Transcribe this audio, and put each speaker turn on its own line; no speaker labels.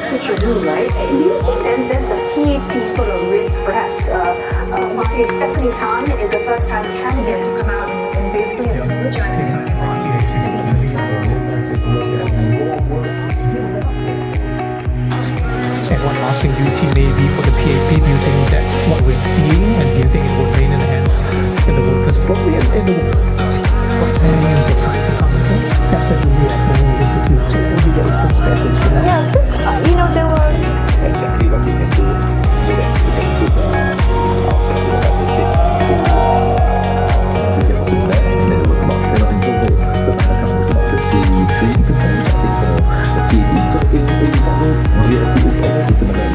switch your mood, right? Do you think then the PAP sort of risk perhaps Marty Stephanie Tan is the first time candidate to come out and basically apologize to
And one last thing, do you think maybe for the PAP, do you think that's what we're seeing, and do you think it will rain in the hands in the workers? Probably in the workers. Absolutely, I think this is not totally the open strategy.
Yeah, this, there was...
Exactly what we can do so that we can put ourselves in a better state we can also do that. And then it was about, in total, the final count was about 53%, I think, for the PAP. So in general, GSC is almost a similar